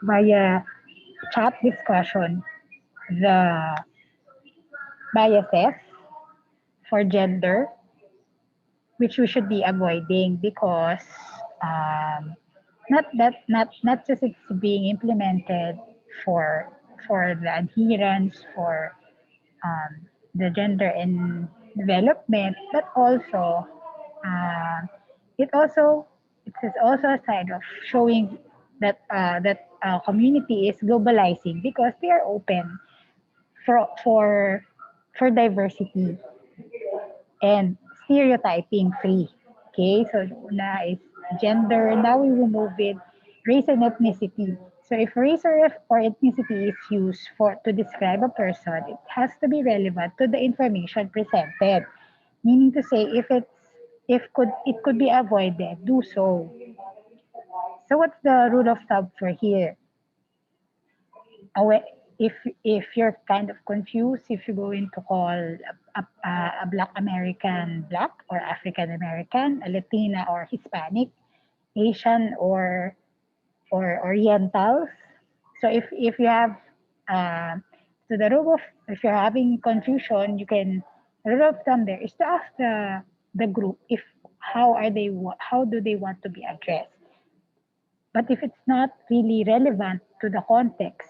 via chat discussion the biases for gender, which we should be avoiding because um, not just it's being implemented for the adherence for the gender in development, but also uh, it is also a side of showing that community is globalizing because they are open for for diversity and stereotyping free. Okay, so una is gender. Now we will move with race and ethnicity. So if race or ethnicity is used for to describe a person, it has to be relevant to the information presented. Meaning to say, if it could be avoided, do so. So what's the rule of thumb for here? Awa- if you're kind of confused, if you're going to call a Black American Black or African American, a Latina or Hispanic, Asian or Orientals. So if you have uh, so the rule of if you're having confusion, you can the rule of thumb there is to ask the group if how do they want to be addressed. But if it's not really relevant to the context,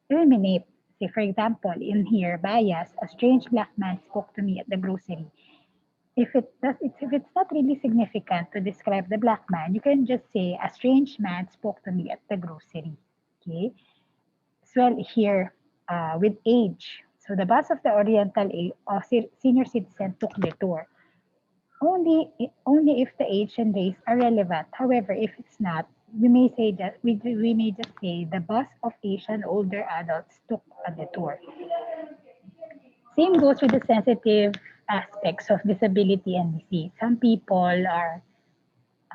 eliminate. Say, for example, in here, bias, a strange black man spoke to me at the grocery. If it's not really significant to describe the black man, you can just say, a strange man spoke to me at the grocery. Okay? As well here, with age. So the bus of the Oriental senior citizen took the tour. Only if the age and race are relevant. However, if it's not, we may just say the bus of Asian older adults took a detour. Same goes with the sensitive aspects of disability and disease. Some people are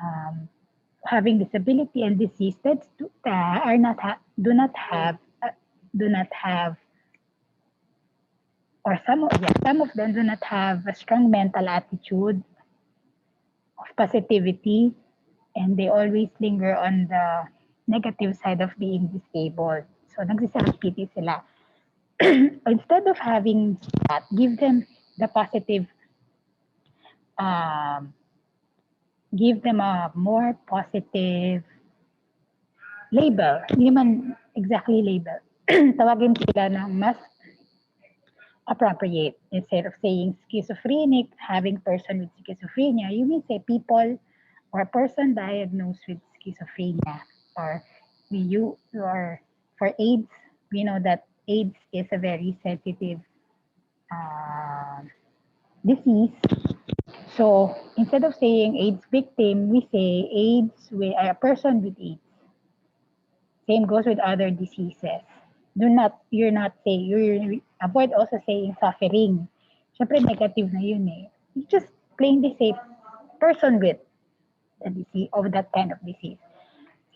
um, having disability and disease that are not do not have or some of them do not have a strong mental attitude of positivity, and they always linger on the negative side of being disabled. So, nagsiself-pity sila. Instead of having that, give them the positive, um, give them a more positive label. Hindi naman exactly label. Tawagin sila ng mas appropriate. Instead of saying schizophrenic, having person with schizophrenia, you may say people or a person diagnosed with schizophrenia. Or for AIDS, we know that AIDS is a very sensitive uh, disease. So instead of saying AIDS victim, we say AIDS with a person with AIDS. Same goes with other diseases. You're not saying, you avoid also saying suffering. Siyempre negative na yun eh. You just plainly say person with the disease, of that kind of disease.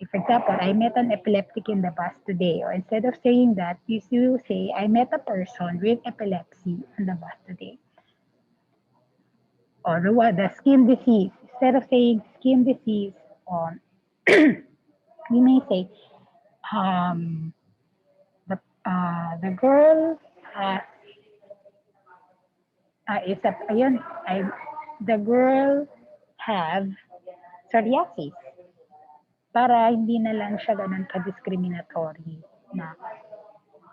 So for example, I met an epileptic in the bus today. Or instead of saying that, you still say, I met a person with epilepsy on the bus today. Or the skin disease. Instead of saying skin disease, we may say, um, the girl has ayun, the girl have psoriasis para hindi na lang siya ganun ka-discriminatory na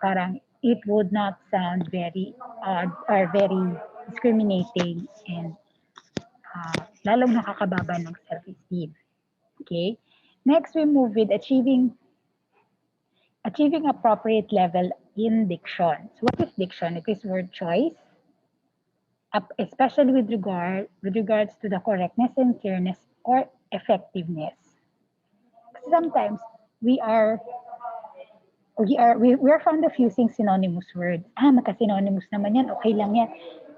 parang it would not sound very odd or very discriminating and lalong nakakababa ng self-esteem. Okay? Next, we move with achieving appropriate level in diction. So what is diction? It is word choice, especially with regards to the correctness and clearness or effectiveness. Sometimes we are we are fond of using synonymous words. Magka-synonymous naman yan, okay lang yan.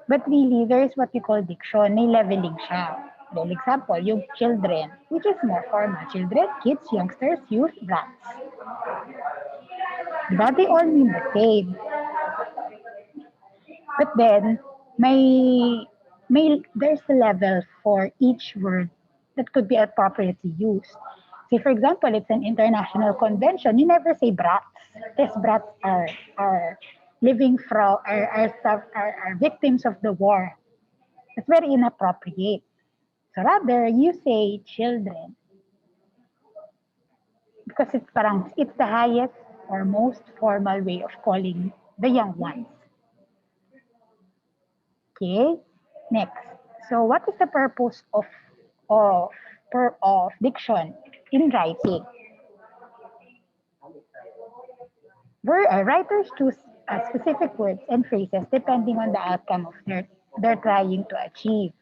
But really, there is what we call diction. May leveling siya. For example, yung children, which is more formal. Children, kids, youngsters, youth, brats. Diba? They all mean the same. But then, there's a level for each word that could be appropriately used. Say, for example, it's an international convention. You never say brats. These brats are living from are victims of the war. It's very inappropriate. So rather, you say children because it's the highest or most formal way of calling the young ones. Okay. Next. So what is the purpose of of diction in writing? Writers choose specific words and phrases depending on the outcome of they're trying to achieve.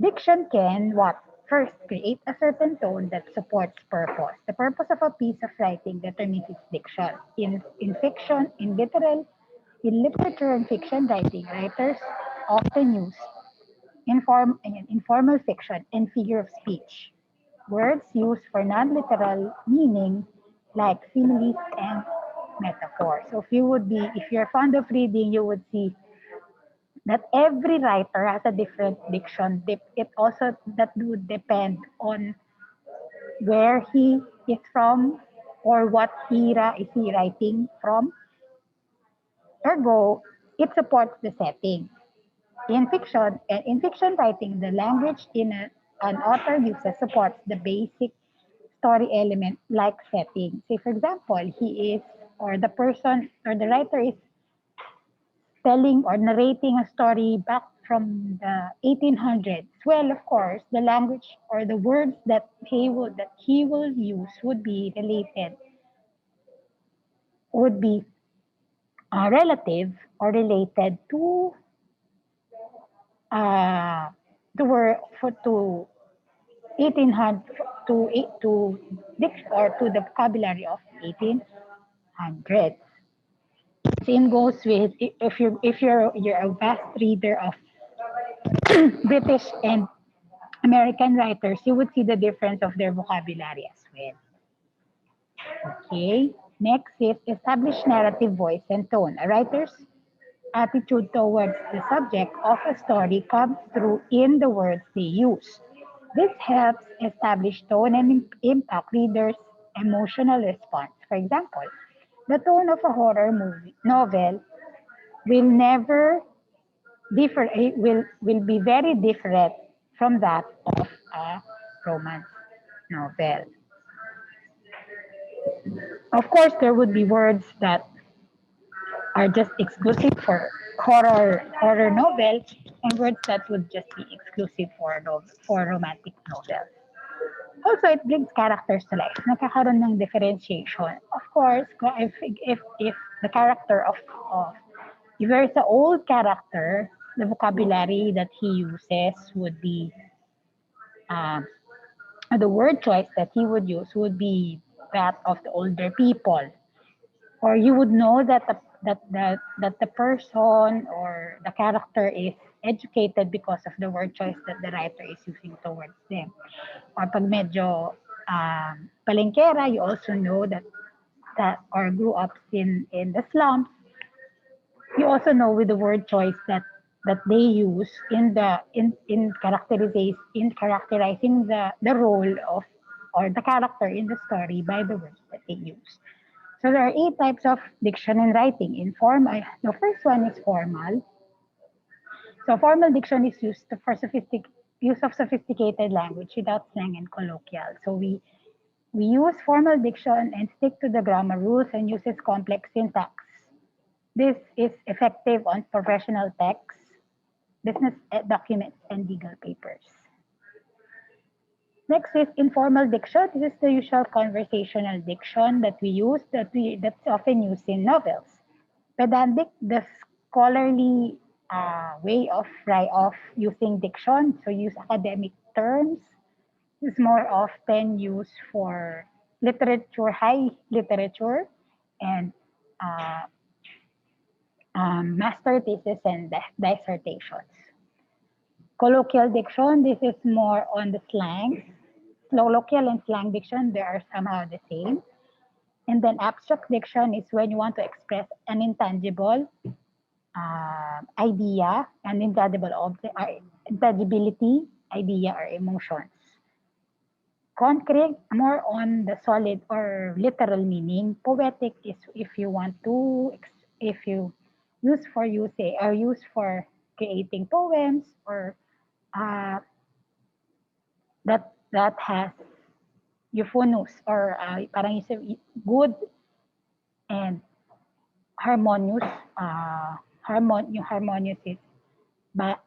Diction can what? First, create a certain tone that supports purpose. The purpose of a piece of writing determines its diction. In fiction, in literature and fiction writing, writers often use informal fiction and figure of speech. Words used for non-literal meaning like similes and metaphors. So if you're fond of reading, you would see that every writer has a different diction. It also that would depend on where he is from or what era is he writing from. Ergo, it supports the setting. In fiction writing, the language an author uses supports the basic story element like setting. Say, for example, he is, or the person, or the writer is telling or narrating a story back from the 1800s. Well, of course, the language or the words that he will use would be relative or related to uh, to 1800 to or to the vocabulary of 1800s. Same goes with if you're a vast reader of British and American writers, you would see the difference of their vocabulary as well. Okay. Next is establish narrative voice and tone. A writer's attitude towards the subject of a story comes through in the words they use. This helps establish tone and impact readers' emotional response. For example, the tone of a horror movie novel will never will be very different from that of a romance novel. Of course, there would be words that are just exclusive for horror novel and words that would just be exclusive for romantic novels. Also, it brings characters to life. Nagkakaroon ng differentiation. Of course, if the character of if there is an old character, the vocabulary that he uses would be um, the word choice that he would use would be that of the older people, or you would know that the person or the character is educated because of the word choice that the writer is using towards them. Or pag medyo palengkera, you also know that or grew up in the slums, you also know with the word choice that they use in characterizing the role of or the character in the story by the words that they use. So there are 8 types of diction and writing. The first one is formal. So formal diction is used for use of sophisticated language without slang and colloquial. So we use formal diction and stick to the grammar rules and uses complex syntax. This is effective on professional texts, business documents, and legal papers. Next is informal diction. This is the usual conversational diction that we use that's often used in novels. Pedantic, the scholarly way of using diction, so use academic terms, is more often used for high literature, and uh, master thesis and dissertations. Colloquial diction, this is more on the slangs. Colloquial and slang diction, they are somehow the same. And then abstract diction is when you want to express an intangible idea, an intangible object, or intangibility, idea, or emotions. Concrete, more on the solid or literal meaning. Poetic is if you want to, if you use for using or use for creating poems or uh, that has euphonous or parang good and harmonious. Yung harmonious is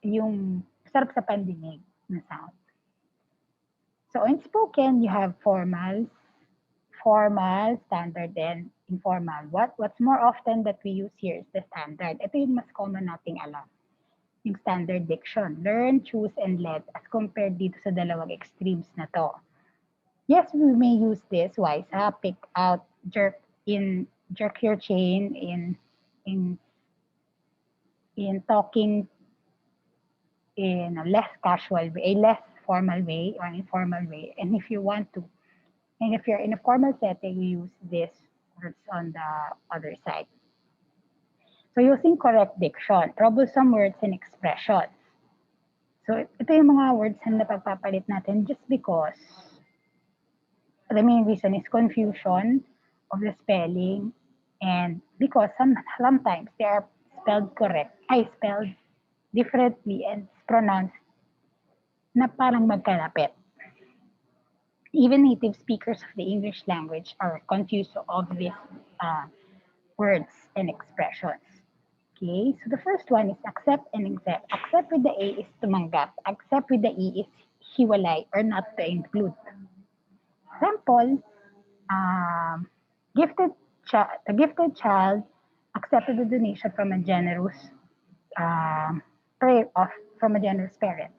yung sarap sa pandinig na sound. So in spoken, you have formal, standard, and informal. What's more often that we use here is the standard. Ito yung mas common nating alam. Yung standard diction. Learn, choose, and let as compared dito sa dalawang extremes na to. Yes, we may use this wise, pick out, jerk your chain in talking in a less casual way, a less formal way or informal way. And if you want to, and if you're in a formal setting, you use this words on the other side. So using correct diction, troublesome words and expressions. So ito yung mga words na napagpapalit natin just because the main reason is confusion of the spelling and because sometimes they are spelled differently and pronounced na parang magkalapit. Even native speakers of the English language are confused of these words and expressions. Okay, so the first one is accept and accept. Accept with the A is tumanggap. Accept with the E is hiwalay or not to include. Example, the gifted child accepted the donation from a generous from a generous parent.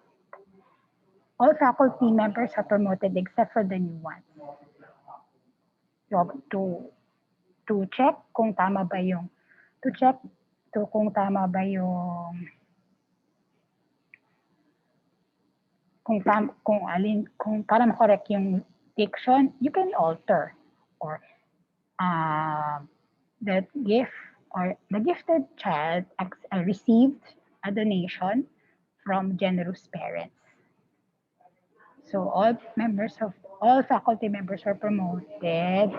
All faculty members are promoted except for the new ones. So, to check kung tama ba yung kung para ma-correct yung diction, you can alter or the gifted child received a donation from generous parents. So all faculty members are promoted,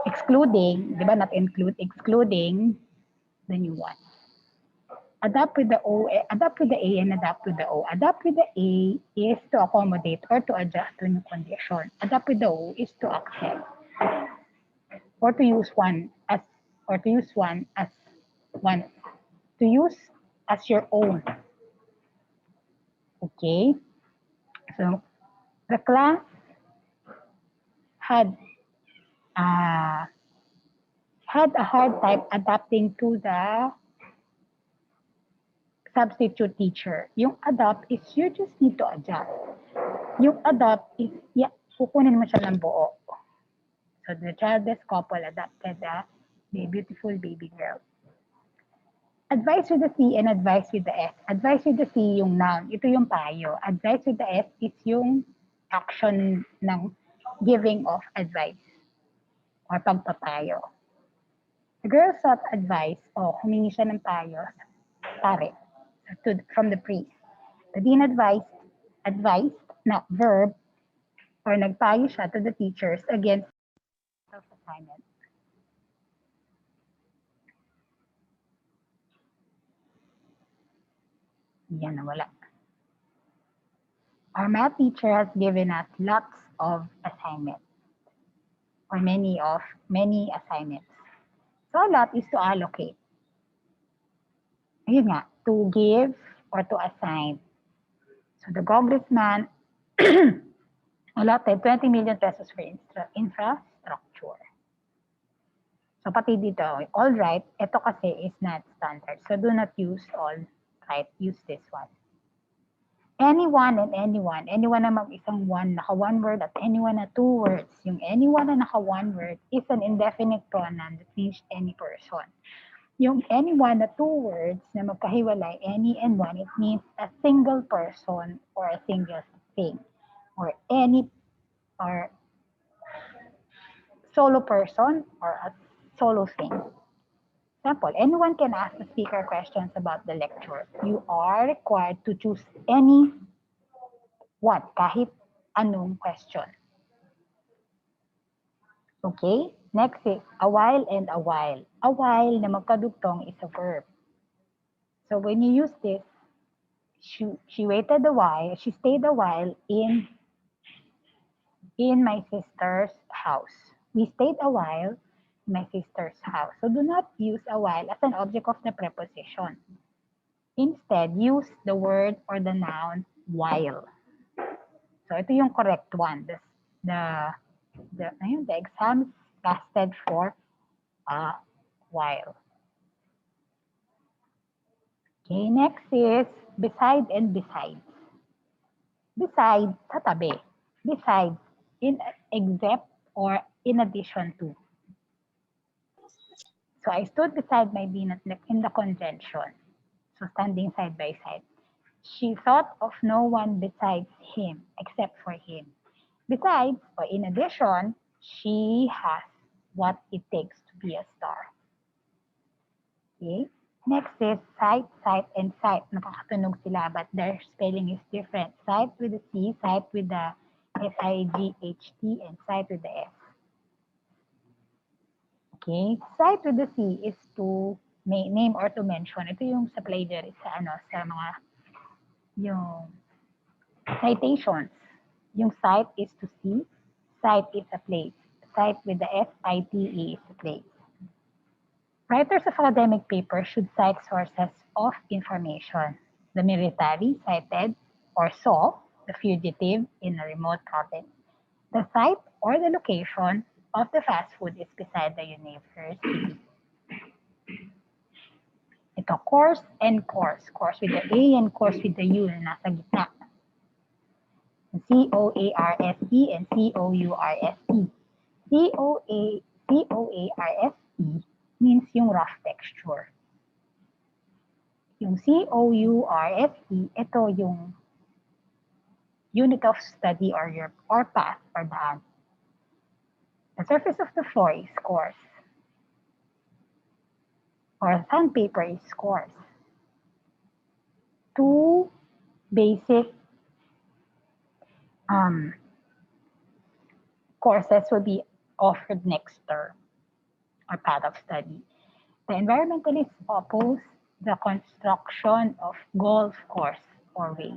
excluding, di ba, not include, excluding the new one. Adapt with the A and adapt with the O. Adapt with the A is to accommodate or to adjust to new condition. Adapt with the O is to accept or to use as your own. Okay, so the class had a hard time adapting to the substitute teacher. Yung adapt is you just need to adjust. Yung adopt is kukunin mo siya ng buo. So the childless couple adopted the beautiful baby girl. Advice with the C and advice with the S. Advice with the C yung noun. Ito yung payo. Advice with the S is yung action ng giving of advice or pagpapayo. The girl sought advice o humingi siya ng payo pare from the priest. The dean advised verb or nagpayo siya to the teachers against self-assignment. Yan, nawala. Our math teacher has given us lots of assignments or many assignments. So a lot is to allocate. Ayun nga, to give or to assign. So the congressman allotted 20 million pesos for infrastructure. So pati dito, all right, ito kasi is not standard. So do not use all right, use this one. Anyone and anyone na mag-isang one, naka one word at anyone na two words. Yung anyone na naka one word is an indefinite pronoun that means any person. Yung anyone na two words na magkahiwalay, any and one, it means a single person or a single thing or solo person or a solo thing. Example, anyone can ask the speaker questions about the lecture. You are required to choose any one, kahit anong question. Okay? Next is a while and a while. A while na magkadugtong is a verb. So when you use this, she waited a while, she stayed a while in my sister's house. We stayed a while in my sister's house. So do not use a while as an object of the preposition. Instead, use the word or the noun while. So ito yung correct one. The exam lasted for a while. Okay, next is beside and besides. Beside, sa tabi. Besides, except or in addition to. So I stood beside my dean in the convention. So standing side by side. She thought of no one besides him, except for him. Besides, or in addition, she has what it takes to be a star. Okay? Next is sight, sight, and sight. Nakakatunog sila, but their spelling is different. Sight with the C, sight with the S-I-G-H-T, and sight with the S. Okay? Sight with the C is to name or to mention. Ito yung sa plagiarism, sa mga yung citations. Yung sight is to see, sight is a place. Sight with the S-I-T-E is a place. Writers of academic papers should cite sources of information. The military cited or saw the fugitive in a remote province. The site or the location of the fast food is beside the university. Ito, course and course. Course with the A and course with the U na nasa gitna. C-O-A-R-S-E and C-O-U-R-S-E. C-O-A-R-S-E means yung rough texture. Yung C-O-U-R-S-E, ito yung unit of study or path or daan. The surface of the floor is coarse. Or sandpaper is coarse. Two basic courses will be offered next term or path of study. The environmentalists oppose the construction of golf course or way.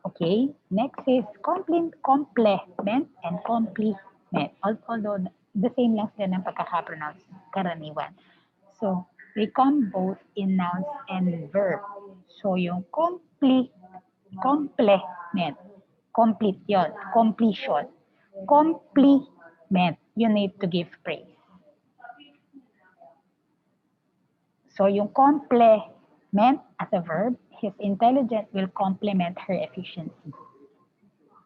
Okay, next is complement and compliment. Although the same lang sila ng pagkakapronounce karaniwan. So, they come both in nouns and verb. So, yung complement, complete yon, completion. Compliment, you need to give praise. So, yung complement as a verb, his intelligence will complement her efficiency.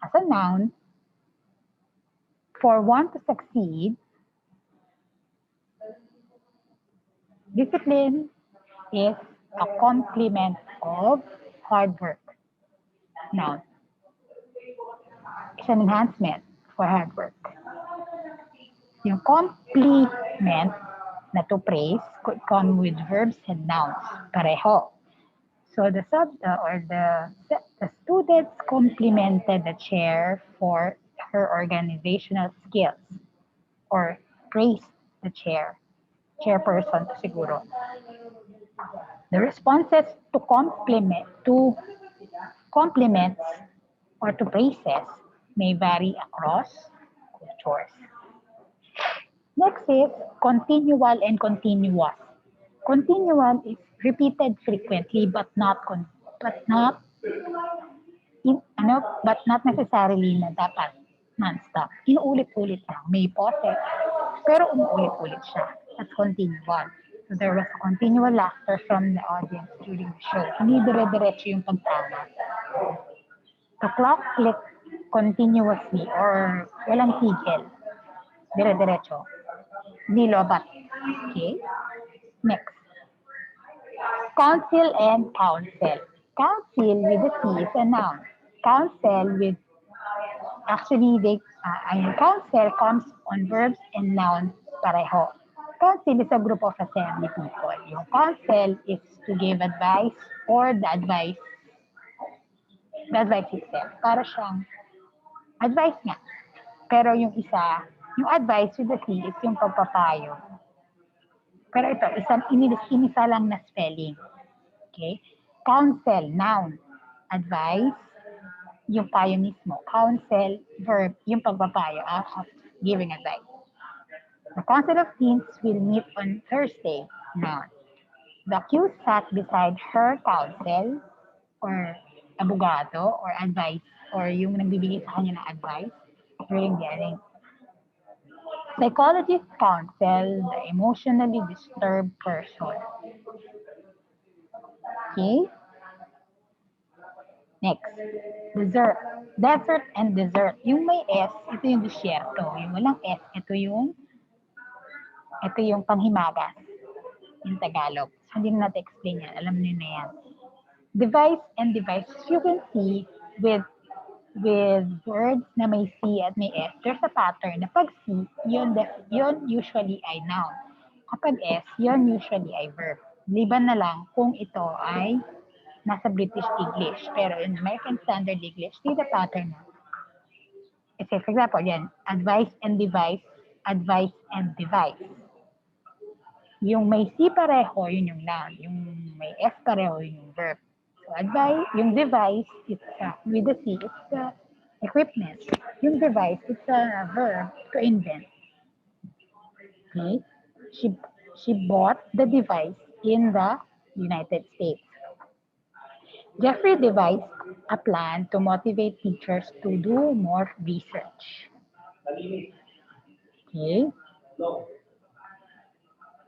As a noun, for one to succeed, discipline is a complement of hard work. Noun. It's an enhancement for hard work. Yung compliment na to praise could come with verbs and nouns. Pareho. So the students complimented the chair for her organizational skills or praised the chairperson siguro. The responses to compliments or to praises may vary across cultures. Next is continual and continuous. Continual is repeated frequently but not necessarily na dapat non-stop. Inuulit-ulit lang. May pause, pero umuulit-ulit siya. That's continual. So there was a continual laughter from the audience during the show. Hindi dire-diretso yung pagtawa. The clock clicks continuously or walang tigil. Dire-diretso. Hindi lobat. Okay? Next. Council and counsel. Council with the C is a noun. Counsel with, counsel comes on verbs and nouns pareho. Council is a group of assembly people. Yung counsel is to give advice or the advice The advice itself. Para siyang advice nga. Pero yung isa, yung advice with the C is yung pagpapayo. Pero ito, inisa lang na spelling. Okay? Counsel, noun. Advice, yung payo mismo. Counsel, verb, yung pagpapayo of giving advice. The Council of Teens will meet on Thursday, noun. The accused sat beside her counsel or abogado or advice or yung nagbibigay sa kanya ng advice during the hearing. Psychologist counsel the emotionally disturbed person. Okay? Next. Dessert. Desert and dessert. Yung may S, ito yung desierto. Yung walang S, ito yung panghimagas in Tagalog. So, hindi na natin explain yan. Alam niyo na yan. Device and device. You can see with words na may C at may S, there's a pattern na pag C, yun usually ay noun. Kapag S, yun usually ay verb. Liban na lang kung ito ay nasa British English. Pero in American Standard English, see the pattern na. Say, for example, yan, advice and device, advice and device. Yung may C pareho, yun yung noun. Yung may S pareho, yun yung verb. So, advice, yung device, it's with the C, it's the equipment. Yung device, it's a verb to invent. Okay? She bought the device in the United States. Jeffrey devised a plan to motivate teachers to do more research. Okay?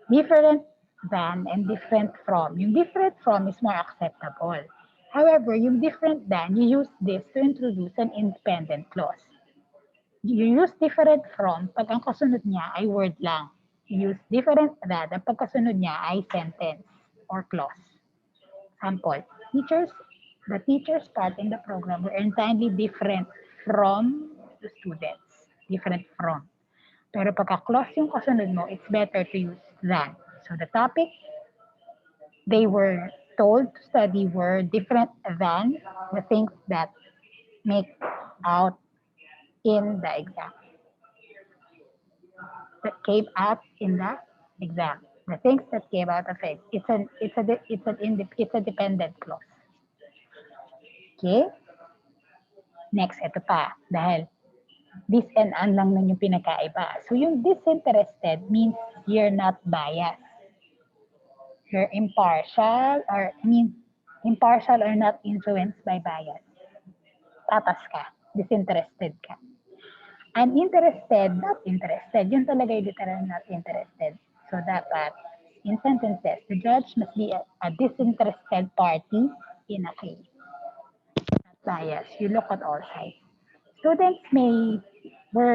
Different than and different from. Yung different from is more acceptable. However, yung different than, you use this to introduce an independent clause. You use different from pag ang kasunod niya ay word lang. You use different than ang pagkasunod niya ay sentence or clause. Example, the teachers part in the program were entirely different from the students. Different from. Pero pagka-clause yung kasunod mo, it's better to use than. So the topic they were told to study were different than the things that make out in the exam. That came out in the exam. The things that came out of it. It's a dependent clause. Okay? Next, ito pa. Dahil this and an lang nun yung pinakaiba. So yung disinterested means you're not biased. You're impartial or not influenced by bias. Tatas ka. Disinterested ka. Uninterested, not interested. Yun talaga yung literal not interested. So dapat, in sentences, the judge must be a disinterested party in a case. Not bias. You look at all sides. Students were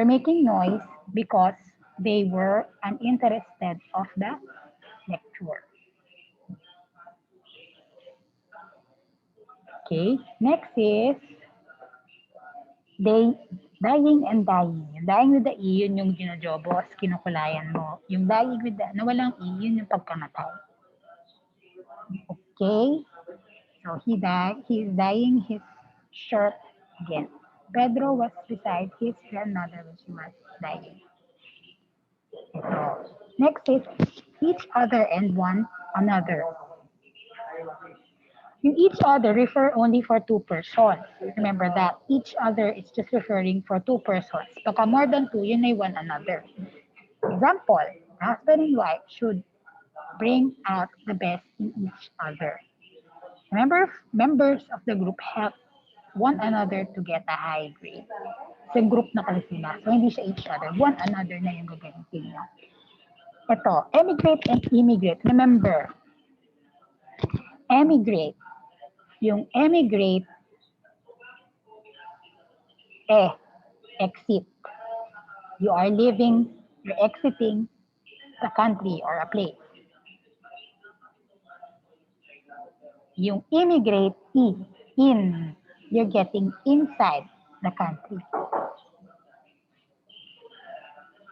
making noise because they were uninterested of the lecture. Okay, next is dying and dying. Yung dying with the E, yun yung ginajobos, kinukulayan mo. Yung dying with the, na walang E, yun yung pagkamatay. Okay, so he is dyeing his shirt again. Pedro was beside his grandmother when she was dying. Ito. Next is each other and one another. Yung each other refer only for two persons. Remember that. Each other is just referring for two persons. Pagka more than two, yun ay one another. Example, husband and wife should bring out the best in each other. Members of the group help one another to get a high grade. Sa group na kasi sila. So, hindi siya each other. One another na yung gagamitin niya. Ito, emigrate and immigrate. Remember, emigrate. Yung emigrate, exit. You're exiting the country or a place. Yung immigrate, in. You're getting inside the country.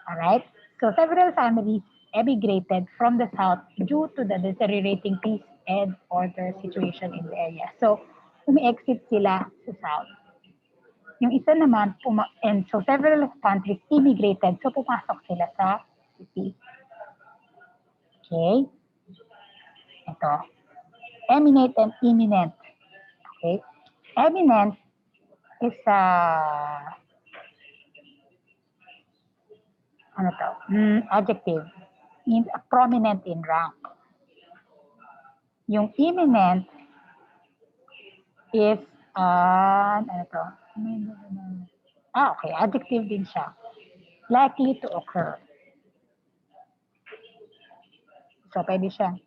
Alright? So several families emigrated from the south due to the deteriorating and order situation in the area. So, umi-exit sila sa south. Yung isa naman, and so several countries immigrated, so pumasok sila sa city. Okay? Ito. Eminent and imminent. Okay? Eminent is adjective. Means prominent in rank. Yung imminent is okay, adjective din siya. Likely to occur. So, pwede siya.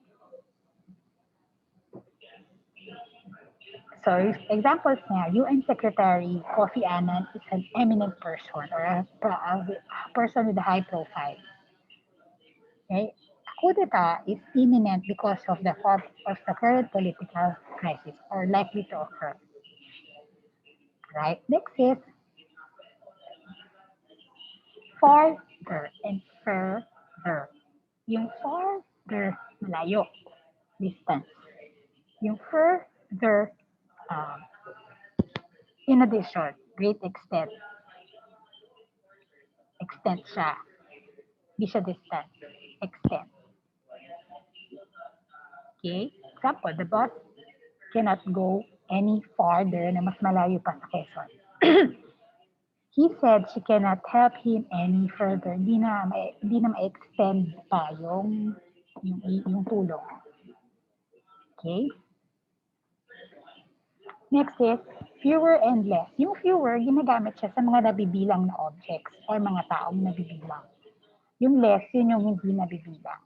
So, examples niya, UN Secretary Kofi Annan is an eminent person or a person with a high profile. Okay? Coup d'etat is imminent because of the current political crisis or likely to occur. Right? Next is farther and further. Yung farther, malayo, distance. Yung further, in addition, great extent. Extent siya. Hindi siya distant. Extent. Okay? Example, the bus cannot go any farther na mas malayo pa sa Quezon. He said she cannot help him any further. Hindi na ma-extend pa yung tulong. Okay? Next is fewer and less. Yung fewer, ginagamit siya sa mga nabibilang na objects or mga taong nabibilang. Yung less, yun yung hindi nabibilang.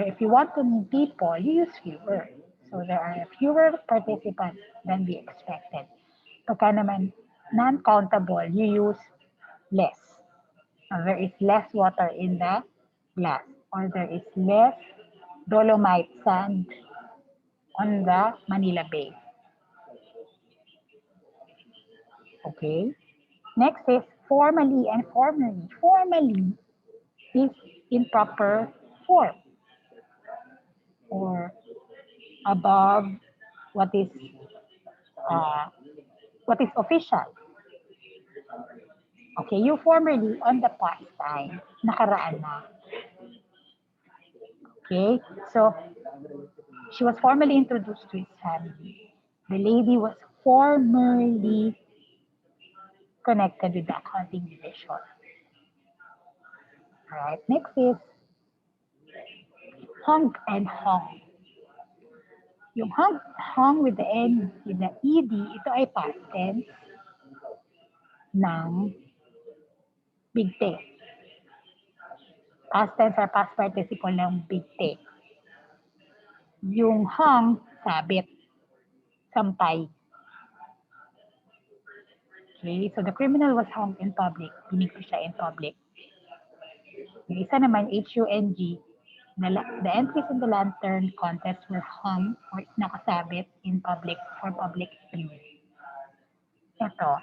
If you want to mean people, you use fewer. So there are fewer participants than we expected. Pagka naman non-countable, you use less. There is less water in the glass, or there is less dolomite sand on the Manila Bay. Okay. Next is formally and formally. Formally is in proper form or above what is official. Okay, you formerly on the past time, nakaraan na. Okay, so she was formally introduced to his family. The lady was formerly connected with the accounting division. Alright, next is hung and hung. Yung hung with the N, with the ED, ito ay past tense ng bigte. Past tense or past participle ng bigte. Yung hung, sabit, sampay. Okay, so the criminal was hung in public. Pinig ko siya in public. Yung isa naman, HUNG, the entries in the lantern contest were hung or nakasabit in public for public view. Ito,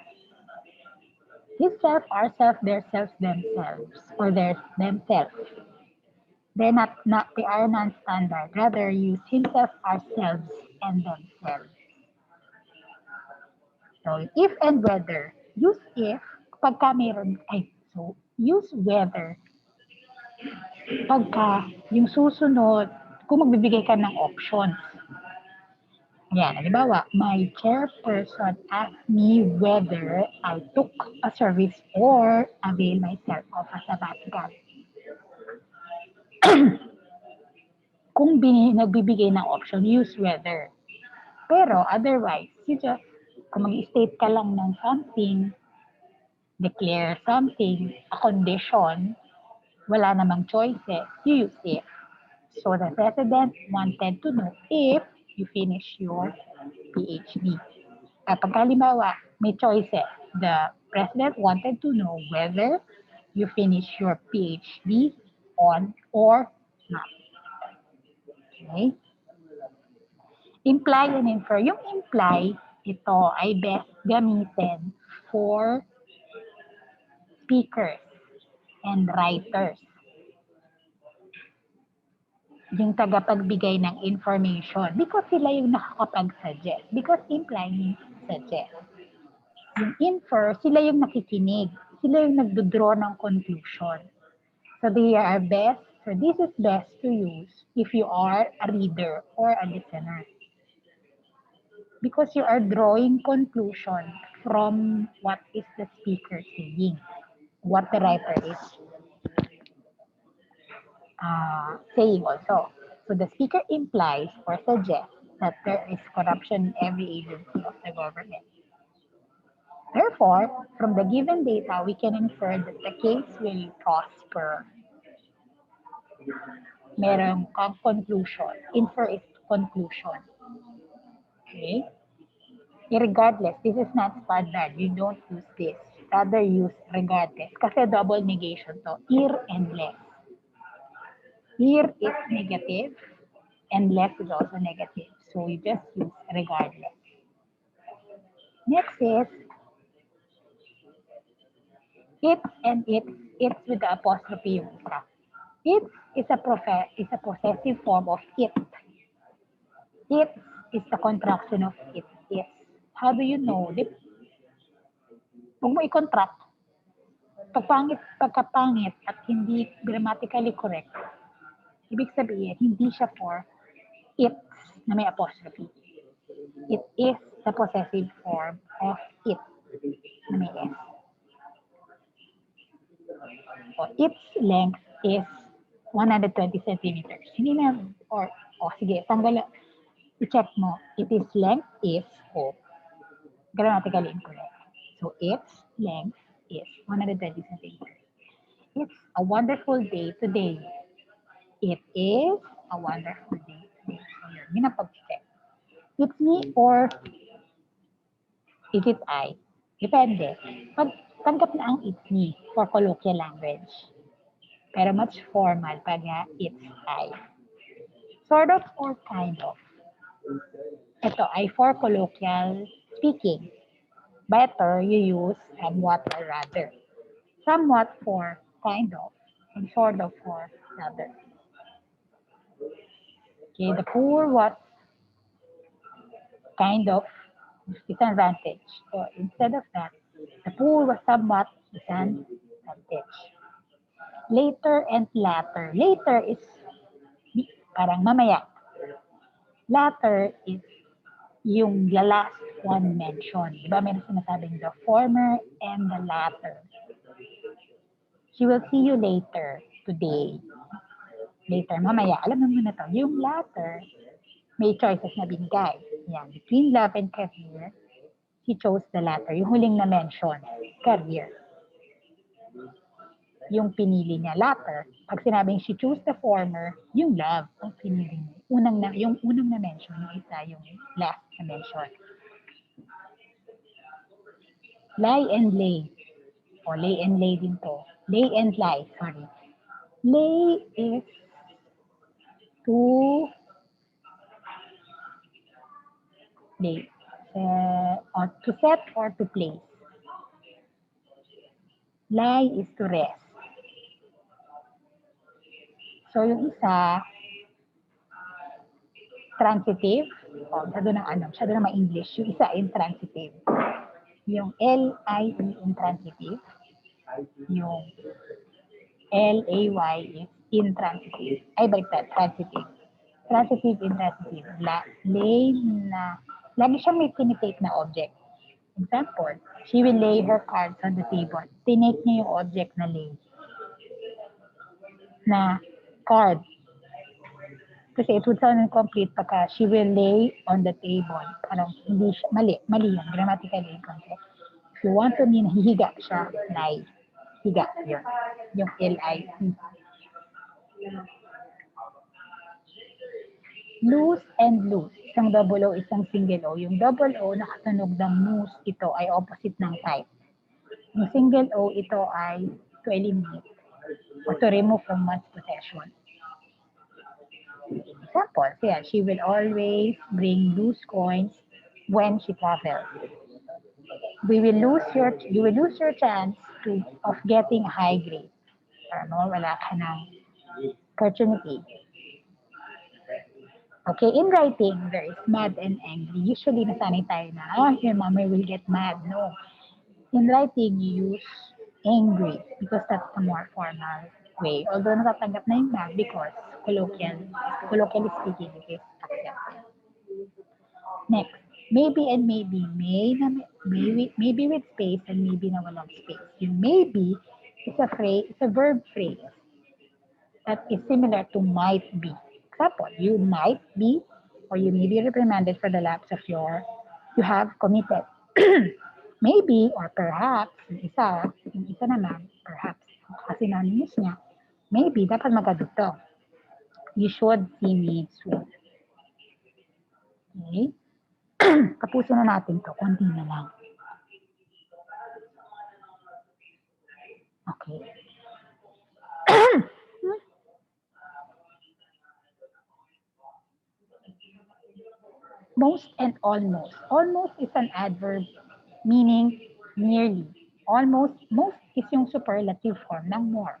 his self, ourself, their selves, themselves, or themselves. They are non-standard. Rather, use himself, ourselves, and themselves. So, if and whether. Use if, pagka meron, use whether. Pagka, yung susunod, kung magbibigay ka ng options. Yan, halimbawa, my chairperson asked me whether I took a service or avail myself of a sabbatical. Kung nagbibigay ng option, use whether. Pero otherwise, you just, kung mag-state ka lang ng something, declare something, a condition, wala namang choices, you use it. So the president wanted to know if you finish your PhD. Kapag halimbawa, may choices. The president wanted to know whether you finish your PhD on or not. Okay? Imply and infer. Yung imply, ito ay best gamitin for speakers and writers. yung tagapagbigay ng information because sila yung nakakapag-suggest. Because imply means suggest. Yung infer, sila yung nakikinig. Sila yung nagdodraw ng conclusion. So they are best, so this is best to use if you are a reader or a listener. Because you are drawing conclusion from what is the speaker saying, what the writer is saying also. So the speaker implies or suggests that there is corruption in every agency of the government. Therefore, from the given data, we can infer that the case will prosper. Merong conclusion. Infer is conclusion. Okay? Regardless, this is not standard. You don't use this. Rather use regardless. Kasi double negation to. Ir and less. Ir is negative and less is also negative. So you just use regardless. Next is it and it's with the apostrophe yung isa. It is a possessive form of it. It is the contraction of it is. How do you know? Huwag mo i-contract. Pagkapangit at hindi grammatically correct, ibig sabihin, hindi siya for it na may apostrophe. It is the possessive form of it na may S. So, its length is 120 centimeters. Hindi na, sige, i-check mo. Its length is, grammatically incorrect. So, its length is 120 centimeters. It's a wonderful day today. It is a wonderful day today. So, yun ang pag-check. It's me or is it I? Depende. Pag tanggap na ang it's me for colloquial language. Pero much formal pag it's I. Sort of or kind of. Ito ay for colloquial speaking. Better you use somewhat or rather. Somewhat for kind of and sort of for rather. Okay, the poor what kind of disadvantage. So instead of that, the poor was somewhat disadvantage. Later and latter. Later is parang mamaya. Latter is yung the last one mentioned. Diba meron sinasabing the former and the latter. She will see you later today. Later, mamaya. Alam mo na to. Yung latter, may choices na binigay. Yan. Between love and career, she chose the latter. Yung huling na mention, career. Yung pinili niya, latter. Pag sinabing she chose the former, yung love ang pinili niya. Yung unang na mention, yung isa, yung last na mention. Lie and lay. O lay and lay din to. Lay and lie, sorry. Lay is to lay. Or to set or to place. Lie is to rest. So, yung isa, transitive. Masyado ng ma-English. Yung isa, intransitive. Yung L-I-E, intransitive. Yung L-A-Y is intransitive. Ay, baliktad, transitive. Transitive, intransitive. Lay na, lagi siyang may tinitake na object. Example, she will lay her cards on the table. Tinake niya yung object na lay. Na card. Kasi it would sound incomplete pagka she will lay on the table. Parang hindi siya, mali yun, grammatically incorrect. If you want to mean hihiga siya, lie. Higa, yun. Yung L-I-E. Loose and loose. Isang double O, isang single O. Yung double O, nakatunog ng loose, ito ay opposite ng type. Yung single O, ito ay to eliminate or to remove from one's possession. Example, yeah, she will always bring loose coins when she travels. You will lose your chance of getting a high grade. Wala ka ng opportunity. Okay, in writing, there is mad and angry. Usually, nasanay tayo na, your mommy will get mad. No. In writing, you use angry because that's the more formal way. Although natatanggap na yung mad because colloquially speaking, it is accepted. Next, maybe and maybe. Maybe with space and maybe na walang space. Yung maybe is a phrase, it's a verb phrase that is similar to might be. Example, you might be or you may be reprimanded for the lapse of you have committed. Maybe or perhaps, yung isa naman, perhaps, kasi synonymous niya, maybe, dapat magaduto. You should see me soon. Okay? Tapusin na natin to, konti na lang. Okay. Most and almost. Almost is an adverb meaning nearly. Almost, most is yung superlative form ng more.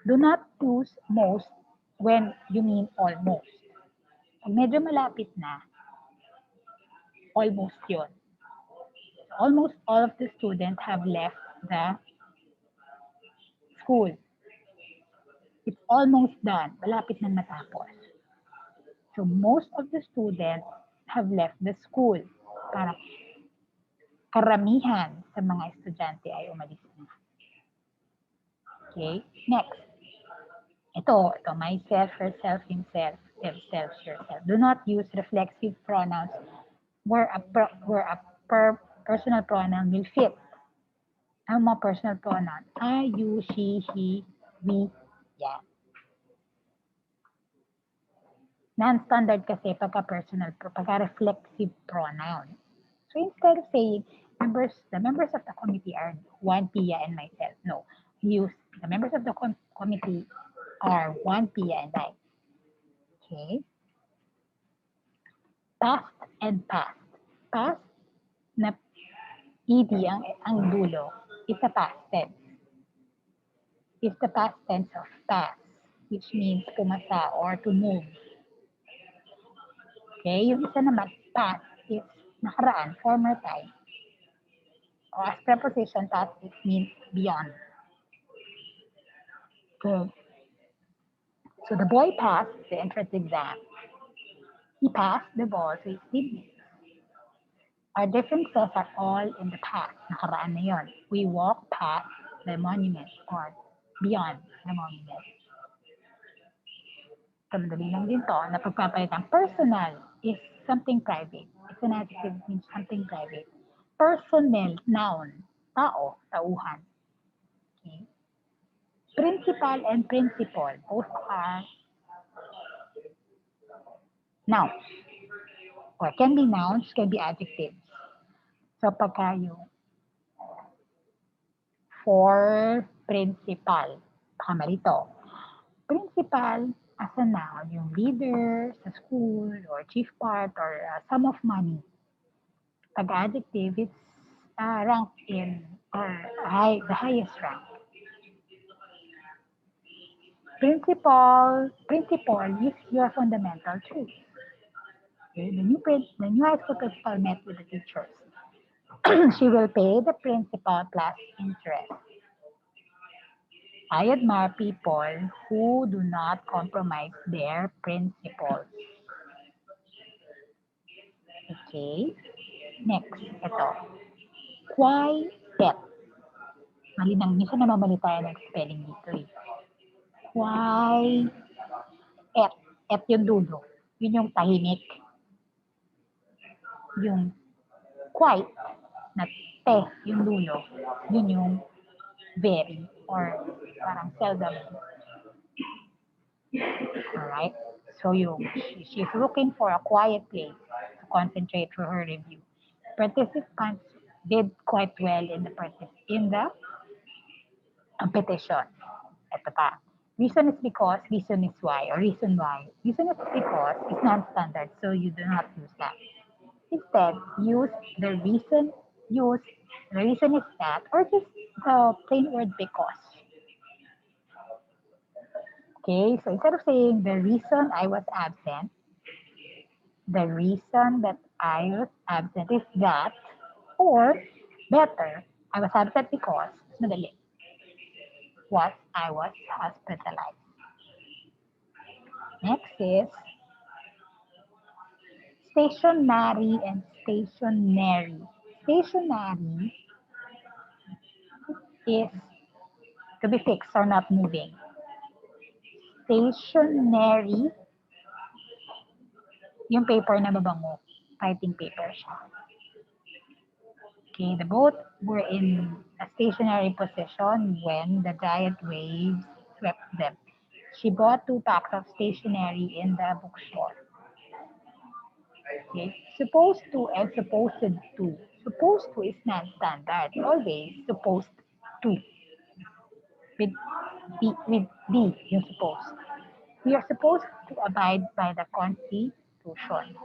Do not use most when you mean almost. Pag medyo malapit na, almost yun. Almost all of the students have left the school. It's almost done. Malapit na matapos. So most of the students have left the school. Para karamihan sa mga estudyante ay umalis na. Okay? Next. Ito, myself, herself, himself, themselves, yourself. Do not use reflexive pronouns where personal pronoun will fit. Ang mga personal pronoun, I, you, she, he, we, yan. Non-standard kasi pagka-personal, pagka-reflexive pronoun. So instead of saying, the members of the committee are Juan, Pia, and myself, no. Use the members of the committee are Juan, Pia, and I. Okay? Past and past. Past na ed ang dulo is a past tense. It's the past tense of pass, which means pumasa or to move. Okay? Yung isa naman, past is nakaraan, former time. Or as preposition, past it means beyond. Okay. So the boy passed the entrance exam. He passed the ball to his teammates. Our differences are all in the past. Nakaraan na yun. We walk past the monument or beyond the monument. So, madali lang din to na pagpapalitang personal is something private. It's an adjective means something private. Personnel, noun, tao, tauhan. Okay. Principal and principal, both are nouns. Or can be nouns, can be adjectives. So, pagka yung for principal, baka malito. Principal, as a noun, yung leader sa school or chief part or sum of money. Pag adjective, it's ranked in or the highest rank. Principal is your fundamental truth. Okay? The new high school principal met with the teachers. She will pay the principal plus interest. I admire people who do not compromise their principles. Okay? Next, ito. Quiet. Malinang, minsan namamali tayo ng spelling dito eh. Quiet. Et yung dulo. Yun yung tahimik. Yung quiet na te yung dulo. Yun yung very or parang seldom. Alright? So she's looking for a quiet place to concentrate for her review. Participants did quite well in the competition. Ito pa. Reason is because, reason is why, or reason why. Reason is because it's non-standard, so you do not use that. Instead, use the reason is that, or just the plain word because. Okay, so instead of saying the reason I was absent, the reason that I was absent is that, or better, I was absent because, madali, I was hospitalized. Next is stationary and stationary. Stationary is to be fixed or not moving. Stationary, yung paper na mabango, writing paper siya. Okay, the boat were in a stationary position when the giant waves swept them. She bought 2 packs of stationery in the bookstore. Okay, supposed to and supposed to. Supposed to is non-standard. Always supposed to. With yung supposed. We are supposed to abide by the Constitution.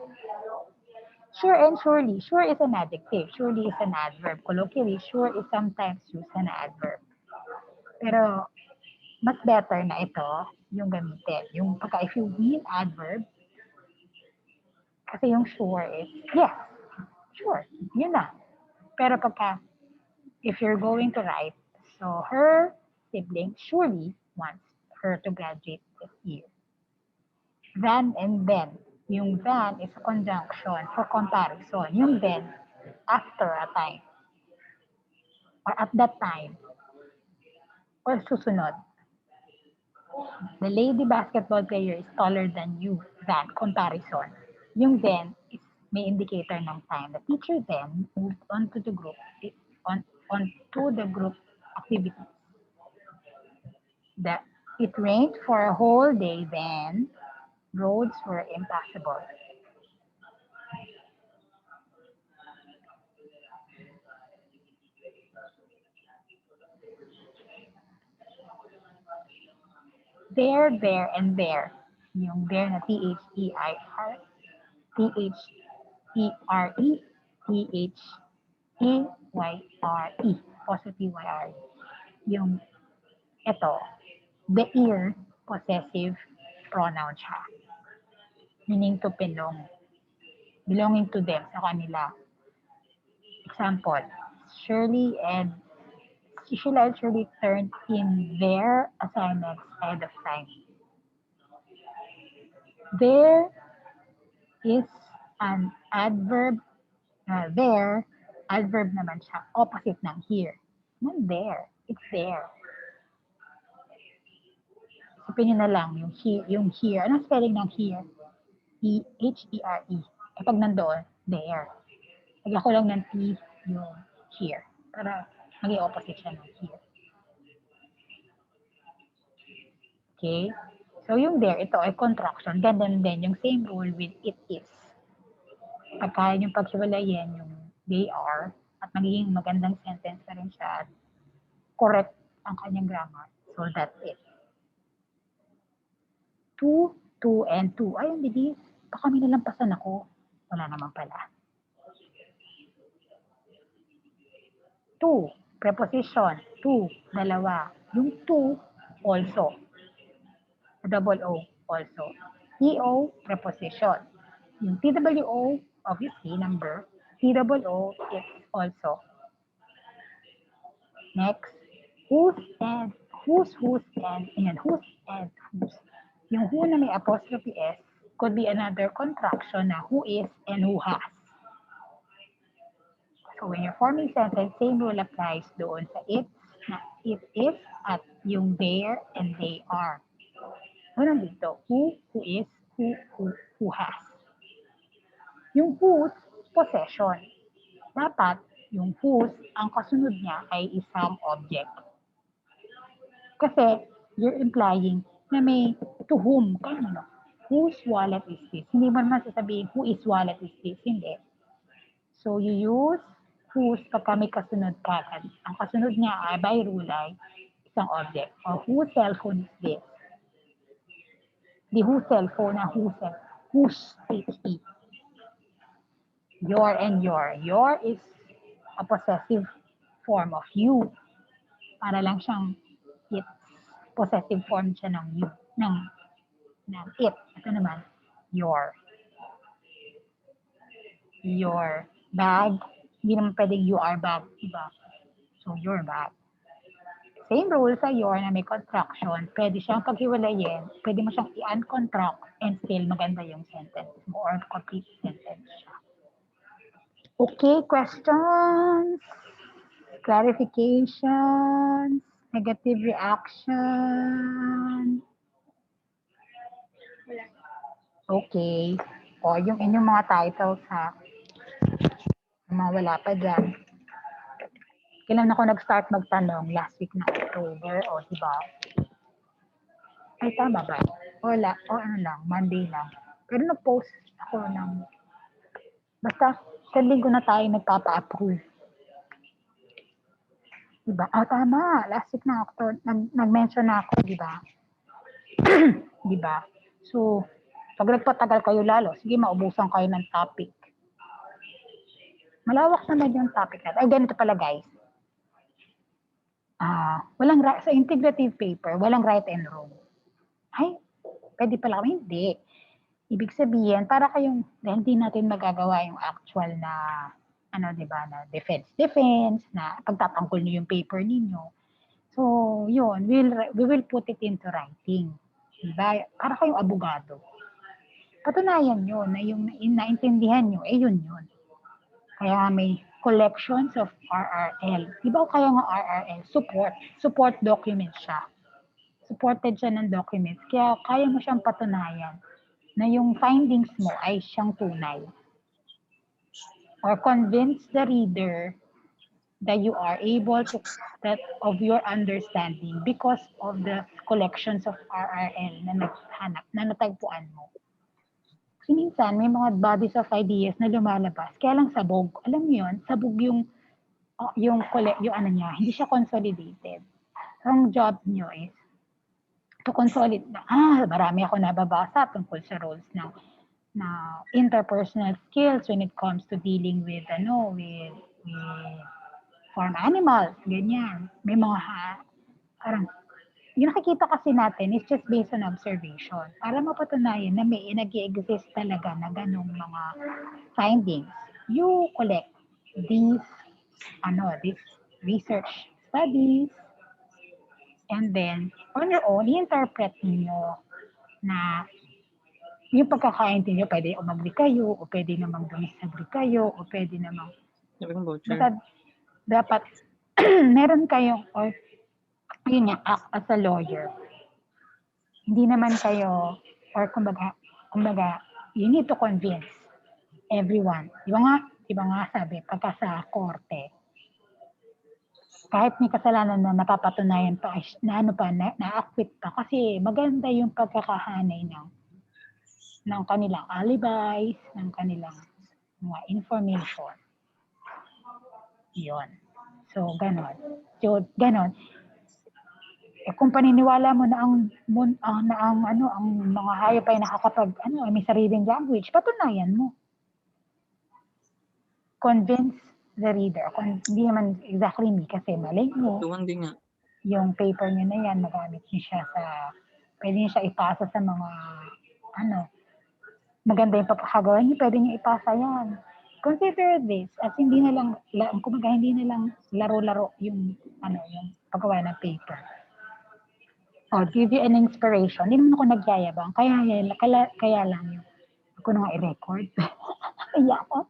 Sure and surely. Sure is an adjective. Surely is an adverb. Colloquially, sure is sometimes used as an adverb. Pero, mas better na ito yung gamitin. Yung pagka if you mean adverb, kasi yung sure is, yes, sure, yun na. Pero pagka, if you're going to write, so her sibling surely wants her to graduate this year. Then and then. Yung then is a conjunction for comparison. Yung then, after a time. Or at that time. Or susunod. The lady basketball player is taller than you. Than comparison. Yung then is may indicator ng time. The teacher then moved on to the group onto the group activities. It rained for a whole day then. Roads were impassable. There, and there. Yung there na T-H-E-I-R, T-H-E-R-E, T-H-E-Y-R-E, apostrophe Y-R-E. Yung ito, the ear, possessive pronoun siya. Meaning to belong. Belonging to them, sa kanila. Example, Shirley and Shirley turned in their assignments ahead of time. There is an adverb, there, adverb naman siya, opposite ng here. Not there, it's there. Isipin nyo na lang, yung here. Anong spelling ng here? H-E-R-E. Kapag nandoon, there. Lagyan ko lang ng T yung here. Para maging opposite siya ng here. Okay? So, yung there, ito ay contraction. Ganun din, yung same rule with it is. Pagka yung paghiwalayin, yung they are, at magiging magandang sentence na rin siya, at correct ang kanyang grammar. So, that's it. To, and to. Ay, ang bilis. Baka may nalampasan ako. Wala naman pala. To, preposition. To, dalawa. Yung to, also. Double O, also. EO, preposition. Yung TWO, obviously, number. TWO, it's also. Next, whose, and whose, and whose, and whose. Yung who na may apostrophe S could be another contraction na who is and who has. So when you're forming sentence, same rule applies doon sa it, na it is, at yung there and they are. Unang dito, who is, who has. Yung whose, possession. Dapat, yung whose, ang kasunod niya ay isang object. Kasi, you're implying na may to whom, kanino. Whose wallet is this? Hindi mo naman sasabihin, who is wallet is this? Hindi. So, you use whose pagka may kasunod ka. Ang kasunod niya ay by rule ay isang object. Or whose cellphone is this? The whose cellphone na whose cellphone. Whose H-E. Your and your. Your is a possessive form of you. Para lang siyang it's possessive form siya ng you. ng, ng it. Ito naman, your bag. Hindi naman pwedeng you are bag, diba? So, your bag. Same rule sa your na may contraction, pwede siyang paghiwalayin, pwede mo siyang i-uncontract and still maganda yung sentence mo or complete sentence siya. Okay, questions? Clarifications? Negative reaction? Okay. O, yung inyong mga titles ha. Mga wala pa dyan. Kailan ako nag-start magtanong? Last week na October, o diba? Ay, tama ba? Wala. O ano lang, Monday lang. Pero nag-post ako ng... Basta, sa linggo na tayo nagpapa-approve. Diba? Oh, tama. Last week na October, nag-mention na ako, diba? Diba? So, pag nagpatagal kayo lalo, sige, maubusan kayo ng topic. Malawak naman yung topic natin. Ay, ganito pala, guys. Sa integrative paper, walang right and wrong. Ay, pwede pala kami, hindi. Ibig sabihin, para kayong, hindi natin magagawa yung actual na, diba, na defense, na pagtatanggol niyo yung paper ninyo. So, yun, we will put it into writing. Diba? Para kayong abogado. Patunayan yun, na yung naintindihan nyo, yun. Kaya may collections of RRL. Diba kaya nga RRL? Support document siya. Supported siya ng documents. Kaya kaya mo siyang patunayan na yung findings mo ay siyang tunay. Or convince the reader that you are able to that of your understanding because of the collections of RRL na naghanap, na natagpuan mo. Kasi minsan, may mga bodies of ideas na lumalabas, kaya lang sabog. Alam mo yun, sabog yung ano niya, hindi siya consolidated. So, ang job niyo is to consolidate. Marami ako nababasa tungkol sa roles ng interpersonal skills when it comes to dealing with farm animals, ganyan. May mga parang yung nakikita kasi natin is just based on observation. Para mapatunayan na may nag-i-exist talaga na ganong mga findings, you collect these research studies, and then on your own, i-interpret niyo na yung pagkakaintindi niyo, pwede umagri kayo, o pwede namang dumisagri kayo, o pwede namang dapat meron kayong, or yun nga, act as a lawyer. Hindi naman kayo, or kumbaga, you need to convince everyone. Di ba nga sabi, pagka sa korte, kahit may kasalanan na napapatunayan pa, na-acquit pa, kasi maganda yung pagkakahanay ng kanilang alibis, ng kanilang mga information. Yun. So, ganon. Kung paniniwala mo na ang mga hayop ay nakakapag may sariling language, patunayan mo. Convince the reader. Hindi naman exactly me kasi malay mo. Yung paper niyo na yan, magamit niyo siya pwede niyo siya ipasa sa mga maganda yung papakagawa niyo, pwede niyo ipasa yan. Consider this as hindi na lang laro-laro yung paggawa ng paper. Give you an inspiration. Hindi naman ako nagyayabang. Kaya lang yun. Ako na nga i-record. Kaya ako.